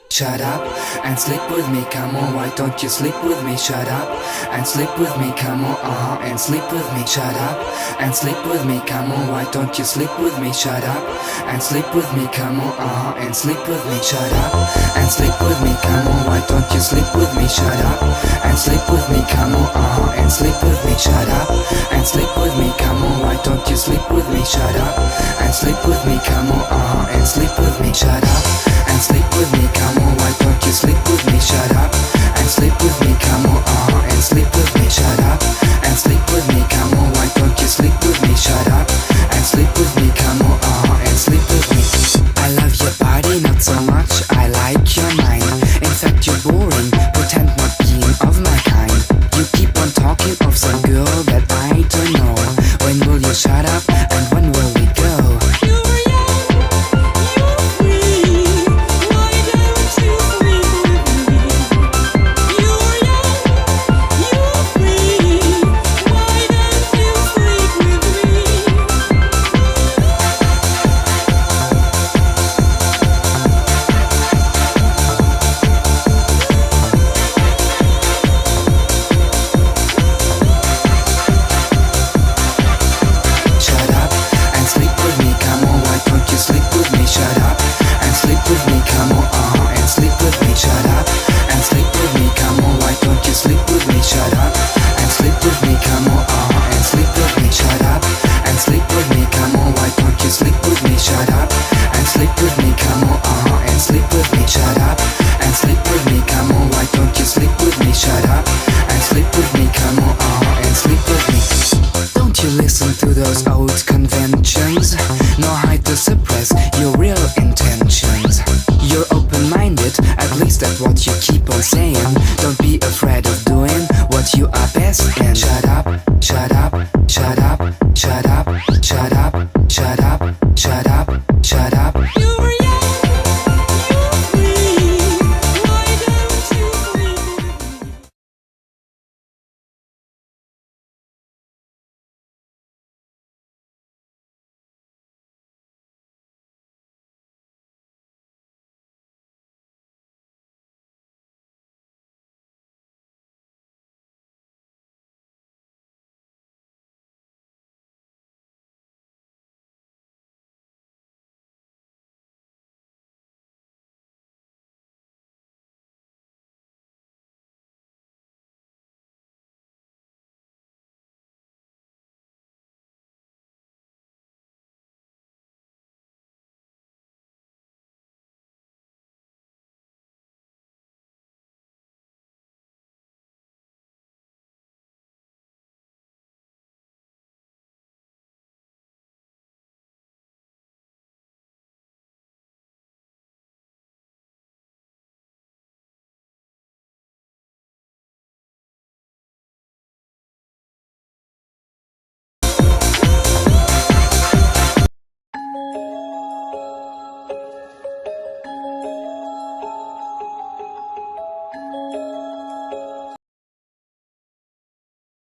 Shut up and sleep with me, come on, why don't you sleep with me? Shut up and sleep with me, come on, and sleep with me. Shut up and sleep with me, come on, why don't you sleep with me? Shut up and sleep with me, come on, and sleep with me. Shut up and sleep with me, come on, why don't you sleep with me? Shut up and sleep with me, come on, and sleep with me. Shut up and sleep with me, come on, why don't you sleep with me? Shut up and sleep with me, come on, and sleep with me. Shut up and sleep with me, come on, why don't you sleep with me? Shut up and sleep with me, come on, and sleep with me. Shut up and sleep with me, come on, why don't you sleep with me? Shut up and sleep with me, come on, and sleep with me. I love your body, not so much I like your mind. In fact you're boring, pretend not being of my kind. You keep on talking of some girl that I don't know. When will you shut up and when will we go? Those old conventions, no hide to suppress your real intentions. You're open-minded, at least that's what you keep on saying. Don't be